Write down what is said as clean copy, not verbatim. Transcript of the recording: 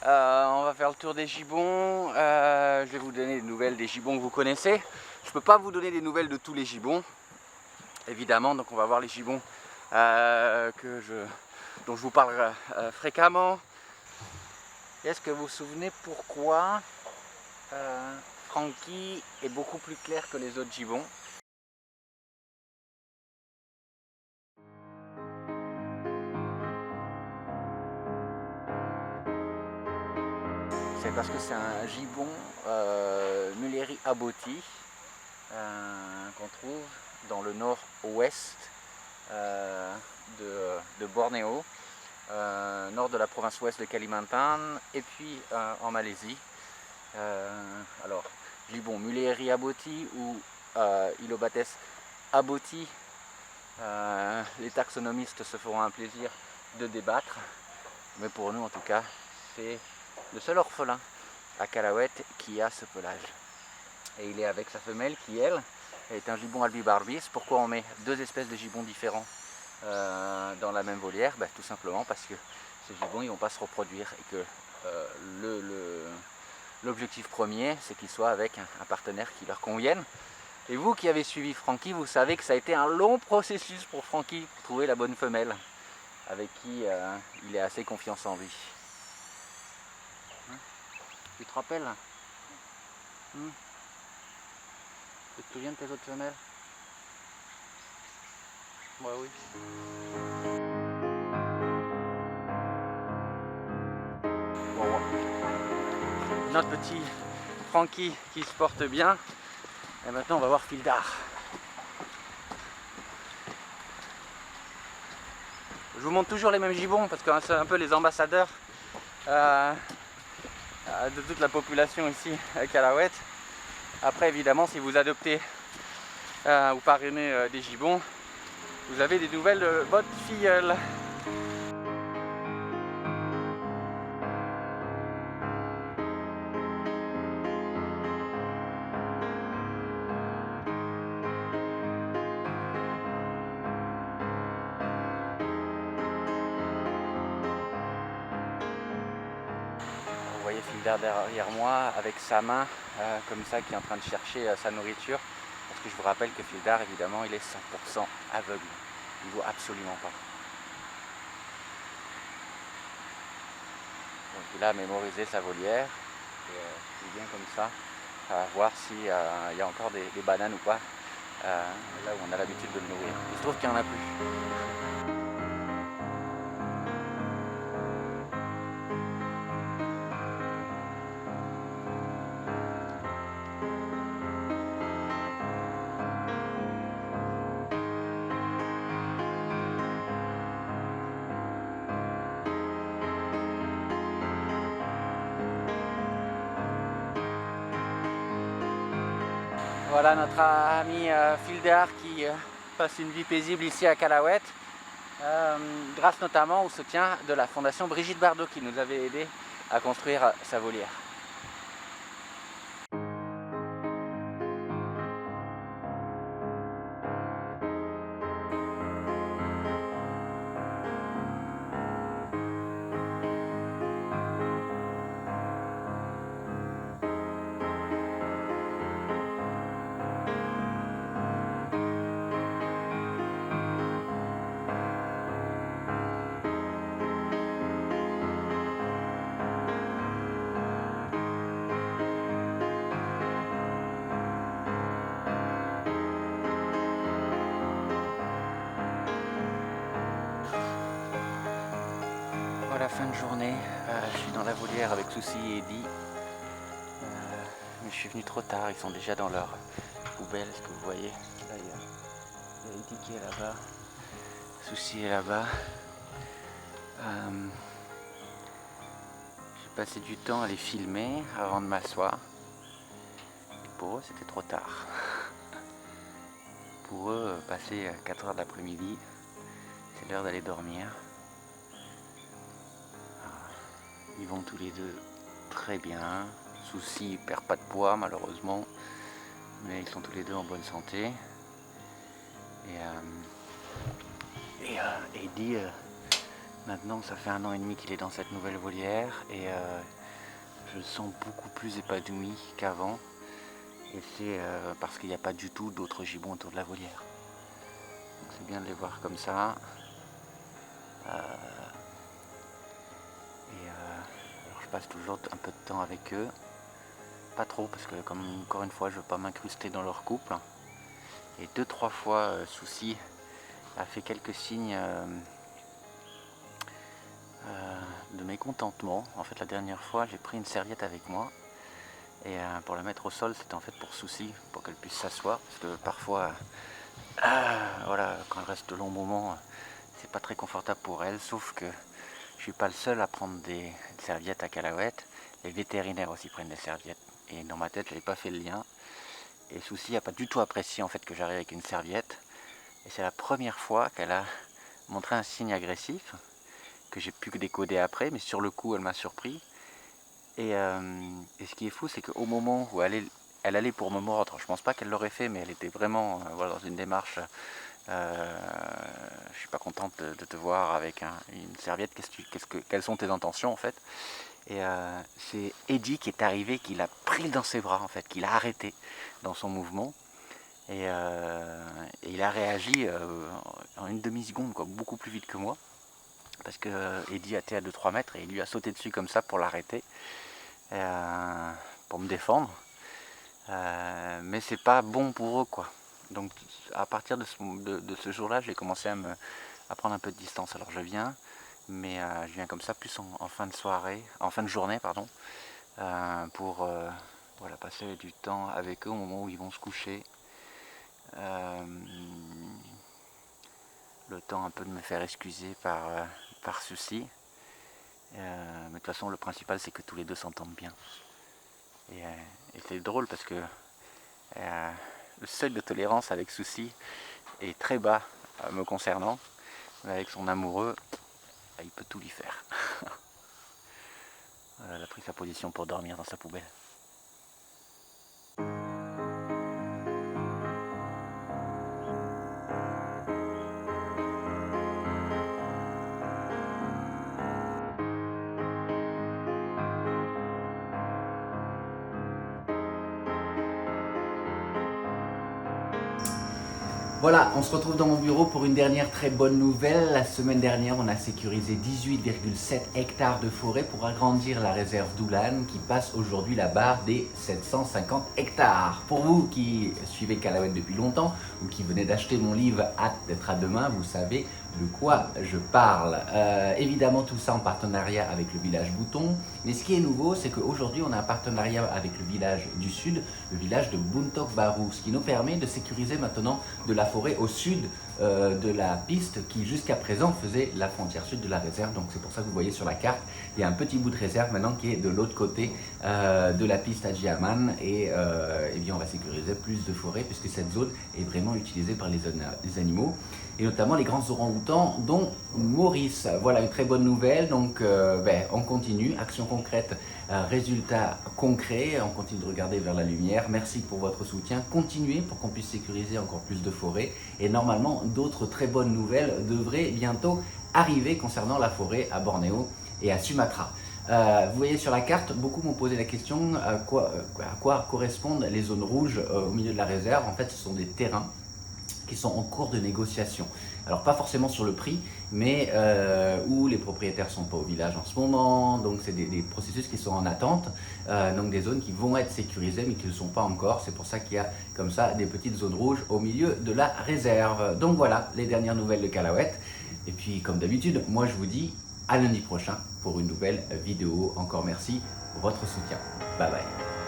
On va faire le tour des gibbons. Je vais vous donner des nouvelles des gibbons que vous connaissez. Je ne peux pas vous donner des nouvelles de tous les gibbons, évidemment. Donc on va voir les gibbons dont je vous parle fréquemment. Est-ce que vous vous souvenez pourquoi Frankie est beaucoup plus clair que les autres gibbons? C'est parce que c'est un gibbon Muleri aboti qu'on trouve dans le nord-ouest de Bornéo, nord de la province ouest de Kalimantan et puis en Malaisie. Alors, gibbon Muleri aboti ou Ilobates aboti, les taxonomistes se feront un plaisir de débattre, mais pour nous en tout cas, c'est le seul orphelin à Calauette qui a ce pelage. Et il est avec sa femelle qui, elle, est un gibbon albibarbis. Pourquoi on met deux espèces de gibbons différents dans la même volière? Tout simplement parce que ces gibbons ils vont pas se reproduire et que l'objectif premier, c'est qu'ils soient avec un partenaire qui leur convienne. Et vous qui avez suivi Frankie, vous savez que ça a été un long processus pour Frankie pour trouver la bonne femelle avec qui il est assez confiance en lui. Tu te rappelles là? Tu te souviens de tes autres femelles? Ouais, oui. Bon, notre petit Frankie qui se porte bien. Et maintenant on va voir Fildar. Je vous montre toujours les mêmes gibbons parce que c'est un peu les ambassadeurs de toute la population ici à Calauette. Après évidemment si vous adoptez ou parrainez des gibbons, vous avez des nouvelles de votre filleule. Vous voyez Fildar derrière moi avec sa main comme ça qui est en train de chercher sa nourriture. Parce que je vous rappelle que Fildar évidemment il est 100% aveugle. Il ne voit absolument pas. Donc il a mémorisé sa volière. Et il vient comme ça voir s'il y a encore des bananes ou pas là où on a l'habitude de le nourrir. Il se trouve qu'il n'y en a plus. Voilà notre ami Fildar qui passe une vie paisible ici à Calauette, grâce notamment au soutien de la fondation Brigitte Bardot qui nous avait aidé à construire sa volière. Voilà, fin de journée, je suis dans la volière avec Souci et Eddie, mais je suis venu trop tard, ils sont déjà dans leur poubelle, ce que vous voyez. Là il y a Eddie qui est là-bas, Souci est là-bas. J'ai passé du temps à les filmer avant de m'asseoir. Pour eux c'était trop tard. Pour eux, passer 4 heures de l'après-midi, c'est l'heure d'aller dormir. Ils vont tous les deux très bien. Souci perd pas de poids malheureusement, mais ils sont tous les deux en bonne santé. Et Eddie Maintenant, ça fait 1 an et demi qu'il est dans cette nouvelle volière et je le sens beaucoup plus épanoui qu'avant. Et c'est parce qu'il n'y a pas du tout d'autres gibbons autour de la volière. Donc c'est bien de les voir comme ça. Alors je passe toujours un peu de temps avec eux. Pas trop parce que comme encore une fois je ne veux pas m'incruster dans leur couple. Et 2-3 fois Souci a fait quelques signes de mécontentement. En fait la dernière fois j'ai pris une serviette avec moi et pour la mettre au sol c'était en fait pour Souci, pour qu'elle puisse s'asseoir parce que parfois voilà, quand elle reste de longs moments c'est pas très confortable pour elle, sauf que je suis pas le seul à prendre des serviettes à cacahuètes, les vétérinaires aussi prennent des serviettes et dans ma tête je n'avais pas fait le lien et Souci n'a pas du tout apprécié en fait que j'arrive avec une serviette et c'est la première fois qu'elle a montré un signe agressif que j'ai pu décoder après, mais sur le coup elle m'a surpris et ce qui est fou c'est qu'au moment où elle allait pour me mordre, je pense pas qu'elle l'aurait fait mais elle était vraiment voilà, dans une démarche je suis pas contente de te voir avec une serviette, quelles sont tes intentions en fait. Et c'est Eddie qui est arrivé, qui l'a pris dans ses bras en fait, qui l'a arrêté dans son mouvement et il a réagi en une demi-seconde, quoi, beaucoup plus vite que moi parce que Eddie était à 2-3 mètres et il lui a sauté dessus comme ça pour l'arrêter pour me défendre mais c'est pas bon pour eux quoi. Donc à partir de ce jour-là, j'ai commencé à prendre un peu de distance. Alors je viens, mais je viens comme ça plus en fin de soirée, en fin de journée, pardon, pour voilà, passer du temps avec eux au moment où ils vont se coucher. Le temps un peu de me faire excuser par Souci. Mais de toute façon, le principal, c'est que tous les deux s'entendent bien. Et c'est drôle parce que le seuil de tolérance avec Souci est très bas me concernant, mais avec son amoureux, il peut tout lui faire. Elle a pris sa position pour dormir dans sa poubelle. Voilà, on se retrouve dans mon bureau pour une dernière très bonne nouvelle. La semaine dernière, on a sécurisé 18,7 hectares de forêt pour agrandir la réserve d'Oulan qui passe aujourd'hui la barre des 750 hectares. Pour vous qui suivez Cacahuètes depuis longtemps ou qui venez d'acheter mon livre Hâte d'être à demain, vous savez de quoi je parle. Évidemment tout ça en partenariat avec le village Bouton, mais ce qui est nouveau c'est qu'aujourd'hui on a un partenariat avec le village du sud, le village de Buntok Baru, ce qui nous permet de sécuriser maintenant de la forêt au sud de la piste qui jusqu'à présent faisait la frontière sud de la réserve. Donc c'est pour ça que vous voyez sur la carte, il y a un petit bout de réserve maintenant qui est de l'autre côté de la piste à Djiaman et bien on va sécuriser plus de forêt puisque cette zone est vraiment utilisée par les animaux et notamment les grands orang-outans dont Maurice. Voilà une très bonne nouvelle, donc on continue, action concrète, résultats concrets, on continue de regarder vers la lumière. Merci pour votre soutien, continuez pour qu'on puisse sécuriser encore plus de forêts et normalement d'autres très bonnes nouvelles devraient bientôt arriver concernant la forêt à Bornéo et à Sumatra. Vous voyez sur la carte, beaucoup m'ont posé la question à quoi correspondent les zones rouges au milieu de la réserve. En fait ce sont des terrains qui sont en cours de négociation. Alors pas forcément sur le prix, mais où les propriétaires ne sont pas au village en ce moment, donc c'est des processus qui sont en attente, donc des zones qui vont être sécurisées mais qui ne le sont pas encore. C'est pour ça qu'il y a comme ça des petites zones rouges au milieu de la réserve. Donc voilà les dernières nouvelles de Cacahuètes. Et puis comme d'habitude, moi je vous dis à lundi prochain pour une nouvelle vidéo. Encore merci pour votre soutien. Bye bye.